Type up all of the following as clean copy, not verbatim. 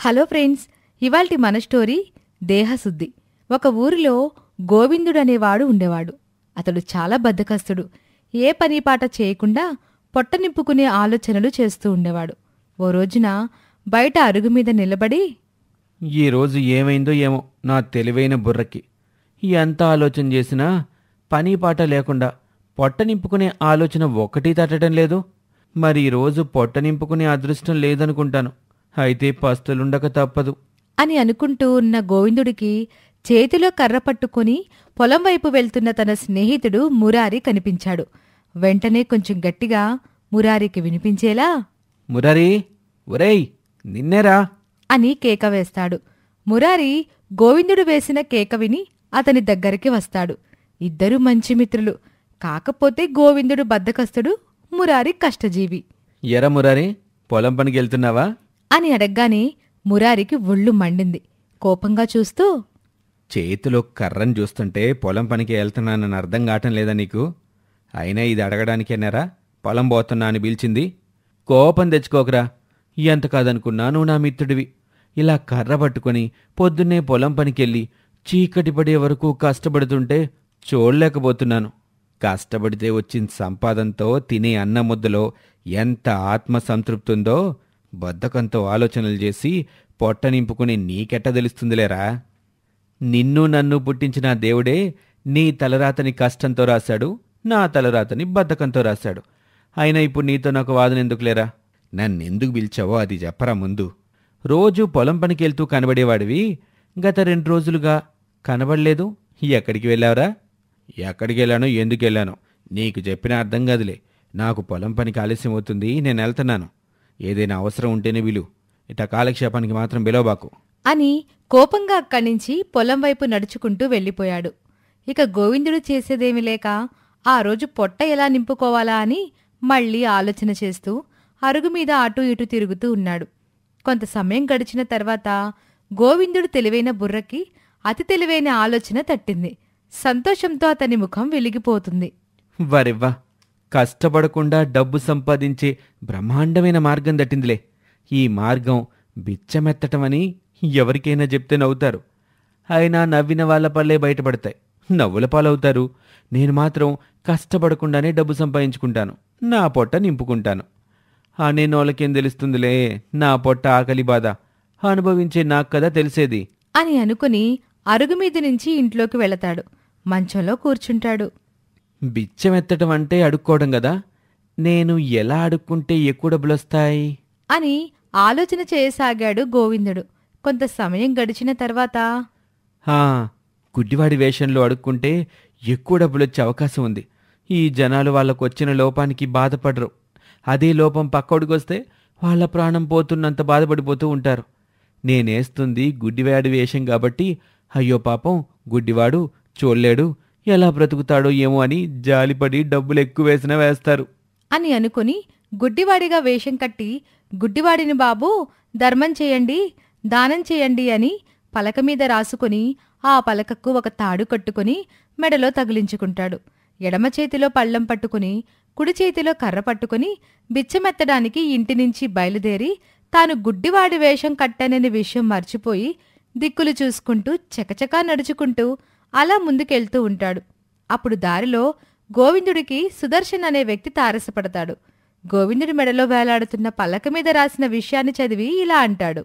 Hello friends, ఇవాల్టి మన story దేహశుద్ధి. ఒక ఊరిలో గోవిందుడనేవాడు ఉండేవాడు. అతడు చాలా బద్ధకస్తుడు. ఏ పనిపాట చేయకుండా పొట్ట నింపుకునే ఆలోచనలు చేస్తూ ఉండేవాడు. ఓ రోజున బయట అరుగుమీద నిలబడి, ఈరోజు ఏమైందో ఏమో నా తెలివైన బుర్రకి. ఎంత ఆలోచన చేసినా పనిపాట లేకుండా పొట్ట నింపుకునే ఆలోచన ఒక్కటీ తట్టడం లేదు. మరి ఈరోజు పొట్ట నింపుకునే అదృష్టం లేదనుకుంటాను. అయితే పస్తులుండక తప్పదు అని అనుకుంటూ ఉన్న గోవిందుడికి చేతిలో కర్ర పట్టుకుని పొలం వైపు వెళ్తున్న తన స్నేహితుడు మురారి కనిపించాడు. వెంటనే కొంచెం గట్టిగా మురారికి వినిపించేలా, మురారీ, ఒరేయ్ నిన్నేరా అని కేక వేస్తాడు. మురారి గోవిందుడు వేసిన కేక విని అతని దగ్గరికి వస్తాడు. ఇద్దరూ మంచి మిత్రులు. కాకపోతే గోవిందుడు బద్ధకస్తుడు, మురారి కష్టజీవి. ఎరా మురారీ, పొలం పనికి వెళ్తున్నావా అని అడగ్గానే మురారికి ఒళ్ళు మండింది. కోపంగా చూస్తూ, చేతిలో కర్రను చూస్తుంటే పొలం పనికి వెళ్తున్నానని అర్థం కావటం లేదా నీకు? అయినా ఇది అడగడానికేనారా పొలం పోతున్నా అని పిలిచింది? కోపం తెచ్చుకోకరా. ఎంత కాదనుకున్నా నువ్వు నా మిత్రుడివి. ఇలా కర్ర పట్టుకొని పొద్దున్నే పొలం పనికెళ్ళి చీకటి పడే వరకు కష్టపడుతుంటే చూడలేకపోతున్నాను. కష్టపడితే వచ్చిన సంపాదనతో తినే అన్న ముద్దలో ఎంత ఆత్మసంతృప్తుందో బద్ధకంతో ఆలోచనలు చేసి పొట్ట నింపుకుని నీకెట్ట తెలుస్తుందిలేరా? నిన్ను నన్ను పుట్టించిన దేవుడే నీ తలరాతని కష్టంతో రాశాడు, నా తలరాతని బద్ధకంతో రాశాడు. అయినా ఇప్పుడు నీతో నాకు వాదన ఎందుకులేరా? నన్నెందుకు పిలిచావో అది చెప్పరా ముందు. రోజూ పొలం పనికెళ్తూ కనబడేవాడివి, గత 2 రోజులుగా కనబడలేదు. ఎక్కడికి వెళ్ళావురా? ఎక్కడికి వెళ్ళానో ఎందుకెళ్ళానో నీకు చెప్పిన అర్థం కాదులే. నాకు పొలం పనికి ఆలస్యం అవుతుంది, నేను వెళ్తున్నాను. ఏదైనా అవసరం ఉంటేనే విలు, ఇట కాలక్షేపానికి మాత్రం బిలవబాకు అని కోపంగా అక్కడ్నుంచి పొలం వైపు నడుచుకుంటూ వెళ్ళిపోయాడు. ఇక గోవిందుడు చేసేదేమీ లేక ఆ రోజు పొట్ట ఎలా నింపుకోవాలా అని మళ్ళీ ఆలోచన చేస్తూ అరుగుమీద అటూ ఇటూ తిరుగుతూ ఉన్నాడు. కొంత సమయం గడిచిన తర్వాత గోవిందుడు తెలివైన బుర్రకి అతి తెలివైన ఆలోచన తట్టింది. సంతోషంతో అతని ముఖం వెలిగిపోతుంది. వరెవ్వా, కష్టపడకుండా డబ్బు సంపాదించే బ్రహ్మాండమైన మార్గం దట్టిందిలే. ఈ మార్గం బిచ్చమెత్తటమని ఎవరికైనా చెప్తే నవ్వుతారు. అయినా నవ్విన వాళ్ళ పళ్ళే బయటపడతాయి, నవ్వుల పాలవుతారు. నేను మాత్రం కష్టపడకుండానే డబ్బు సంపాదించుకుంటాను, నా పొట్ట నింపుకుంటాను. అనేనోళ్ళకేం తెలుస్తుందిలే నా పొట్ట ఆకలి బాధ, అనుభవించే నాకు కదా తెలిసేది అని అనుకుని అరుగుమీద నుంచి ఇంట్లోకి వెళతాడు. మంచంలో కూర్చుంటాడు. బిచ్చమెత్తటం అంటే అడుక్కోవడం కదా. నేను ఎలా అడుక్కుంటే ఎక్కువ డబ్బులొస్తాయి అని ఆలోచన చేయసాగాడు గోవిందుడు. కొంత సమయం గడిచిన తర్వాత, హా, గుడ్డివాడి వేషంలో అడుక్కుంటే ఎక్కువ డబ్బులొచ్చే అవకాశం ఉంది. ఈ జనాలు వాళ్ళకొచ్చిన లోపానికి బాధపడరు. అదే లోపం పక్కోడికొస్తే వాళ్ళ ప్రాణం పోతున్నంత బాధపడిపోతూ ఉంటారు. నేనేస్తుంది గుడ్డివాడి వేషం కాబట్టి అయ్యో పాపం గుడ్డివాడు చూడలేడు, ఎలా బ్రతుకుతాడో ఏమో అని జాలిపడి డబ్బులు ఎక్కువ వేసినా వేస్తారు అని అనుకుని గుడ్డివాడిగా వేషం కట్టి, గుడ్డివాడిని బాబూ ధర్మం చేయండి, దానం చేయండి అని పలక మీద రాసుకుని ఆ పలకకు ఒక తాడు కట్టుకుని మెడలో తగిలించుకుంటాడు. ఎడమ చేతిలో పళ్ళెం పట్టుకుని కుడి చేతిలో కర్ర పట్టుకుని బిచ్చమెత్తడానికి ఇంటినుంచి బయలుదేరి తాను గుడ్డివాడి వేషం కట్టాననే విషయం మర్చిపోయి దిక్కులు చూసుకుంటూ చకచకా నడుచుకుంటూ అలా ముందుకెళ్తూ ఉంటాడు. అప్పుడు దారిలో గోవిందుడికి సుదర్శన్ అనే వ్యక్తి తారసపడతాడు. గోవిందుడి మెడలో వేలాడుతున్న పలక మీద రాసిన విషయాన్ని చదివి ఇలా అంటాడు.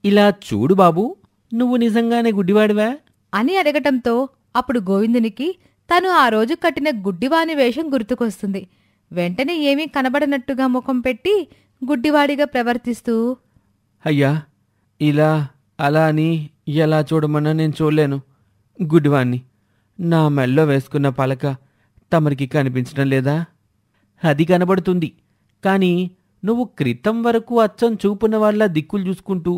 ఇలా చూడు బాబూ, నువ్వు నిజంగానే గుడ్డివాడివా అని అడగటంతో అప్పుడు గోవిందునికి తను ఆ రోజు కట్టిన గుడ్డివాని వేషం గుర్తుకొస్తుంది. వెంటనే ఏమీ కనబడనట్టుగా ముఖం పెట్టి గుడ్డివాడిగా ప్రవర్తిస్తూ, అయ్యా, ఇలా అలా అని ఎలా చూడమన్నా నేను చూడలేను. గుడ్డివాణ్ణి. నా మెల్లో వేసుకున్న పలక తమరికి కనిపించడం లేదా? అది కనబడుతుంది, కానీ నువ్వు క్రితం వరకు అచ్చం చూపున్న వాళ్ళ దిక్కులు చూసుకుంటూ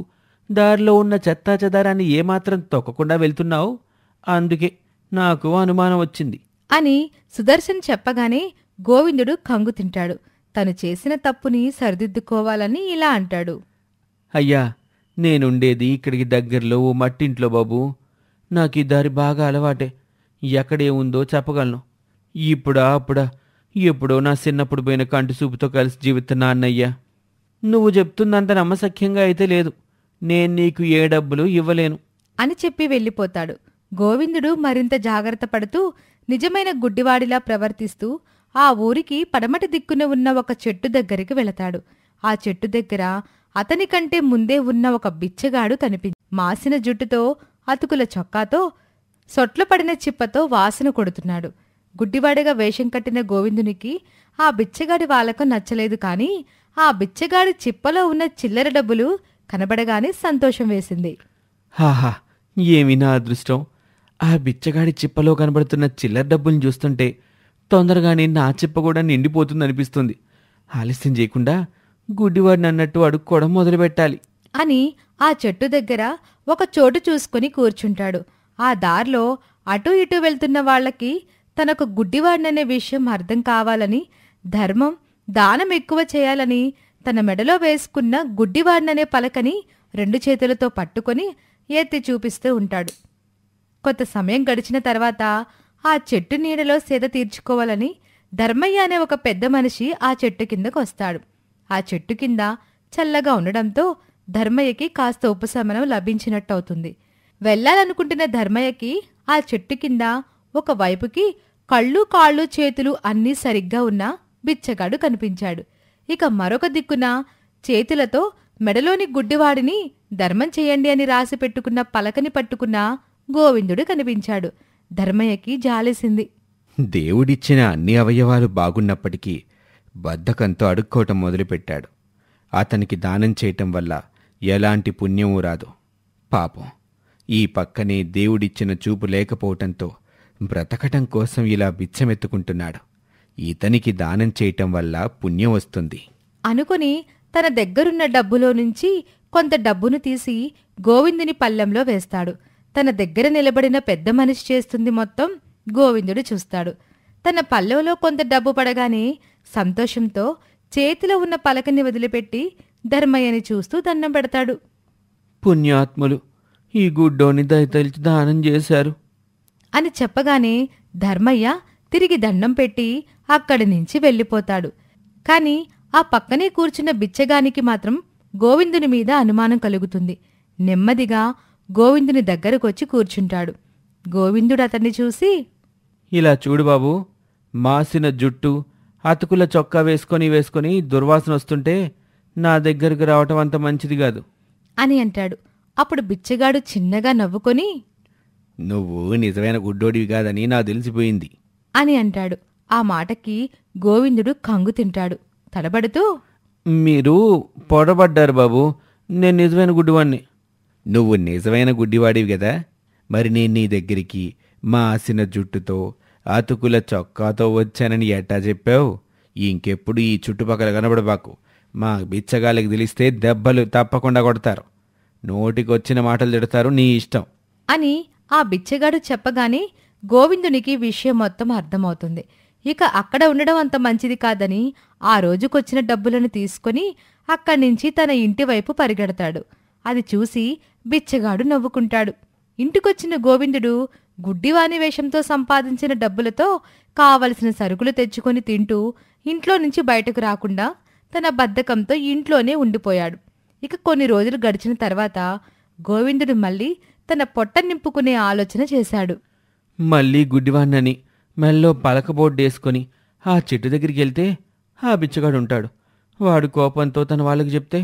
దారిలో ఉన్న చెత్తా చెదారాన్ని ఏమాత్రం తొక్కకుండా వెళ్తున్నావు. అందుకే నాకు అనుమానం వచ్చింది అని సుదర్శన్ చెప్పగానే గోవిందుడు కంగు తింటాడు. తను చేసిన తప్పుని సరిదిద్దుకోవాలని ఇలా అంటాడు. అయ్యా, నేనుండేది ఇక్కడికి దగ్గరలో ఓ మట్టింట్లో బాబూ. నాకు ఈ దారి బాగా అలవాటే, ఎక్కడే ఉందో చెప్పగలను. ఇప్పుడా అప్పుడా ఎప్పుడో నా చిన్నప్పుడు పోయిన కంటి చూపుతో కలిసి జీవిస్తున్నా అన్నయ్యా. నువ్వు చెప్తుందంత నమ్మసఖ్యంగా అయితే లేదు. నేను నీకు ఏ డబ్బులు ఇవ్వలేను. అని చెప్పి వెళ్ళిపోతాడు. గోవిందుడు మరింత జాగ్రత్త పడుతూ నిజమైన గుడ్డివాడిలా ప్రవర్తిస్తూ ఆ ఊరికి పడమటి దిక్కున ఉన్న ఒక చెట్టు దగ్గరికి వెళతాడు. ఆ చెట్టు దగ్గర అతని కంటే ముందే ఉన్న ఒక బిచ్చగాడు మాసిన జుట్టుతో, అతుకుల చొక్కాతో, సొట్లపడిన చిప్పతో వాసన కొడుతున్నాడు. గుడ్డివాడిగా వేషం కట్టిన గోవిందునికి ఆ బిచ్చగాడి వాలకం నచ్చలేదు. కాని ఆ బిచ్చగాడి చిప్పలో ఉన్న చిల్లర డబ్బులు కనబడగానే సంతోషం వేసింది. హాహా, ఏమి నా అదృష్టం! ఆ బిచ్చగాడి చిప్పలో కనబడుతున్న చిల్లర డబ్బుల్ని చూస్తుంటే తొందరగానే నా చిప్ప కూడా నిండిపోతుందనిపిస్తుంది. ఆలస్యం చేయకుండా గుడ్డివాడిని అన్నట్టు అడుక్కోవడం మొదలుపెట్టాలి అని ఆ చెట్టు దగ్గర ఒక చోటు చూసుకుని కూర్చుంటాడు. ఆ దారిలో అటూ ఇటూ వెళ్తున్న వాళ్లకి తనకు గుడ్డివాడిననే విషయం అర్థం కావాలని, ధర్మం, దానం ఎక్కువ చేయాలని తన మెడలో వేసుకున్న గుడ్డివాడిననే పలకని 2 చేతులతో పట్టుకొని ఎత్తి చూపిస్తూ ఉంటాడు. కొంత సమయం గడిచిన తర్వాత ఆ చెట్టు నీడలో సేద తీర్చుకోవాలని ధర్మయ్య అనే ఒక పెద్ద మనిషి ఆ చెట్టు కిందకు వస్తాడు. ఆ చెట్టు కింద చల్లగా ఉండడంతో ధర్మయ్యకి కాస్త ఉపశమనం లభించినట్టవుతుంది. వెళ్లాలనుకుంటున్న ధర్మయ్యకి ఆ చెట్టు కింద ఒక వైపుకి కళ్ళు, కాళ్ళు, చేతులు అన్నీ సరిగ్గా ఉన్న బిచ్చగాడు కనిపించాడు. ఇక మరొక దిక్కున చేతులతో మెడలోని గుడ్డివాడిని ధర్మం చెయ్యండి అని రాసి పెట్టుకున్న పలకని పట్టుకున్న గోవిందుడు కనిపించాడు. ధర్మయ్యకి జాలేసింది. దేవుడిచ్చిన అన్ని అవయవాలు బాగున్నప్పటికీ బద్ధకంతో అడుక్కోవటం మొదలుపెట్టాడు. అతనికి దానం చేయటం వల్ల ఎలాంటి పుణ్యమూ రాదు. పాపం, ఈ పక్కనే దేవుడిచ్చిన చూపు లేకపోవటంతో బ్రతకటం కోసం ఇలా బిచ్చమెత్తుకుంటున్నాడు. ఇతనికి దానం చేయటం వల్ల పుణ్యం వస్తుంది అనుకుని తన దగ్గరున్న డబ్బులో నుంచి కొంత డబ్బును తీసి గోవిందుని పళ్ళెంలో వేస్తాడు. తన దగ్గర నిలబడిన పెద్ద మనిషి చేస్తుంది మొత్తం గోవిందుడు చూస్తాడు. తన పళ్ళెంలో కొంత డబ్బు పడగానే సంతోషంతో చేతిలో ఉన్న పలకని వదిలిపెట్టి ధర్మయ్యని చూస్తూ దండం పెడతాడు. పుణ్యాత్ములు ఈ గుడ్డోని దయతలిచి దానం చేశారు అని చెప్పగానే ధర్మయ్య తిరిగి దండం పెట్టి అక్కడి నుంచి వెళ్ళిపోతాడు. కాని ఆ పక్కనే కూర్చున్న బిచ్చగానికి మాత్రం గోవిందుని మీద అనుమానం కలుగుతుంది. నెమ్మదిగా గోవిందుని దగ్గరకొచ్చి కూర్చుంటాడు. గోవిందుడు అతన్ని చూసి, ఇలా చూడు బాబూ, మాసిన జుట్టు, అతుకుల చొక్కా వేసుకొని దుర్వాసన వస్తుంటే నా దగ్గరకు రావటం అంత మంచిది కాదు అని అంటాడు. అప్పుడు బిచ్చగాడు చిన్నగా నవ్వుకొని, నువ్వు నిజమైన గుడ్డోడివి కాదని నాకు తెలిసిపోయింది అని అంటాడు. ఆ మాటకి గోవిందుడు కంగు తింటాడు. తడబడుతూ, మీరు పొడబడ్డారు బాబూ, నేను నిజమైన గుడ్డివాణ్ణి. నువ్వు నిజమైన గుడ్డివాడివి కదా, మరి నేను నీ దగ్గరికి మాసిన జుట్టుతో, అతుకుల చొక్కాతో వచ్చానని ఎట్టా చెప్పావు? ఇంకెప్పుడు ఈ చుట్టుపక్కల కనబడబాకు. మా బిచ్చగాళ్ళకి తెలిస్తే దెబ్బలు తప్పకుండా కొడతారు. నోటికొచ్చిన మాటలు తిడతారు, నీ ఇష్టం అని ఆ బిచ్చగాడు చెప్పగానే గోవిందునికి విషయం మొత్తం అర్థమవుతుంది. ఇక అక్కడ ఉండడం అంత మంచిది కాదని ఆ రోజుకొచ్చిన డబ్బులను తీసుకుని అక్కడ్నించి తన ఇంటివైపు పరిగెడతాడు. అది చూసి బిచ్చగాడు నవ్వుకుంటాడు. ఇంటికొచ్చిన గోవిందుడు గుడ్డివాని వేషంతో సంపాదించిన డబ్బులతో కావలసిన సరుకులు తెచ్చుకొని తింటూ ఇంట్లో నుంచి బయటకు రాకుండా తన బద్ధకంతో ఇంట్లోనే ఉండిపోయాడు. ఇక కొన్ని రోజులు గడిచిన తర్వాత గోవిందుడు మళ్ళీ తన పొట్ట నింపుకునే ఆలోచన చేశాడు. మళ్ళీ గుడ్డివాణ్ణని మెల్లో పలకబోర్డేసుకొని ఆ చెట్టు దగ్గరికి వెళ్తే ఆ బిచ్చగాడుంటాడు. వాడు కోపంతో తన వాళ్ళకి చెప్తే,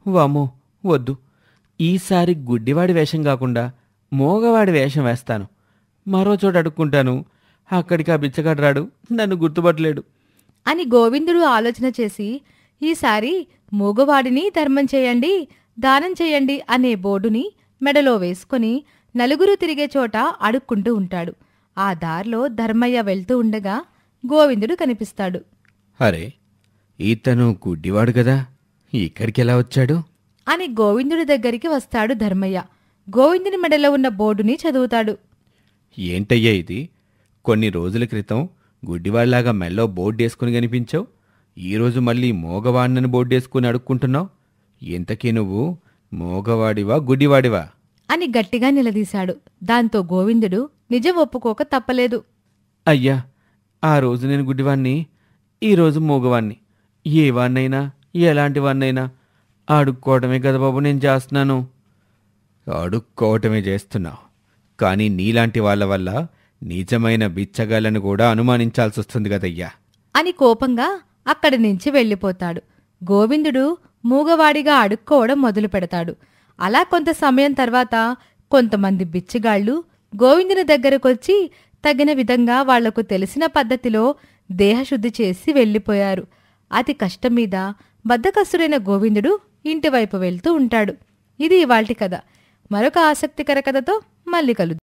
వామ్మో వద్దు, ఈసారి గుడ్డివాడి వేషం కాకుండా మోగవాడి వేషం వేస్తాను. మరో చోట అడుక్కుంటాను. అక్కడికి ఆ బిచ్చగాడు రాడు, నన్ను గుర్తుపట్టలేడు అని గోవిందుడు ఆలోచన చేసి ఈసారి మూగవాడిని ధర్మం చేయండి, దానం చేయండి అనే బోర్డుని మెడలో వేసుకుని నలుగురు తిరిగే చోట అడుక్కుంటూ ఉంటాడు. ఆ దారిలో ధర్మయ్య వెళ్తూ ఉండగా గోవిందుడు కనిపిస్తాడు. అరే, ఇతను గుడ్డివాడు కదా, ఇక్కడికెలా వచ్చాడు అని గోవిందుడి దగ్గరికి వస్తాడు ధర్మయ్య. గోవిందుని మెడలో ఉన్న బోర్డుని చదువుతాడు. ఏంటయ్యా ఇది? కొన్ని రోజుల క్రితం గుడ్డివాళ్లాగా మెల్లో బోర్డేసుకుని కనిపించావు. ఈరోజు మళ్ళీ మోగవాడినని బోర్డేసుకుని అడుక్కుంటున్నావు. ఇంతకీ నువ్వు మోగవాడివా గుడ్డివాడివా అని గట్టిగా నిలదీశాడు. దాంతో గోవిందుడు నిజం ఒప్పుకోక తప్పలేదు. అయ్యా, ఆ రోజు నేను గుడ్డివాణ్ణి, ఈరోజు మూగవాణ్ణి. ఏ వాణ్ణైనా ఎలాంటి వాణ్ణైనా అడుక్కోవడమే కదా బాబు నేను చేస్తున్నాను అడుక్కోవటమే చేస్తున్నావు. కానీ నీలాంటి వాళ్ళ వల్ల నిజమైన బిచ్చగాళ్ళను కూడా అనుమానించాల్సొస్తుంది కదయ్యా అని కోపంగా అక్కడి నుంచి వెళ్ళిపోతాడు. గోవిందుడు మూగవాడిగా అడుక్కోవడం మొదలు పెడతాడు. అలా కొంత సమయం తర్వాత కొంతమంది బిచ్చగాళ్ళు గోవిందుని దగ్గరకొచ్చి తగిన విధంగా వాళ్లకు తెలిసిన పద్ధతిలో దేహశుద్ధి చేసి వెళ్ళిపోయారు. అతి కష్టం మీద బద్ధకస్తుడైన గోవిందుడు ఇంటివైపు వెళ్తూ ఉంటాడు. ఇది ఇవాల్టి కథ. మరొక ఆసక్తికర కథతో మళ్ళీ కలుద్దాం.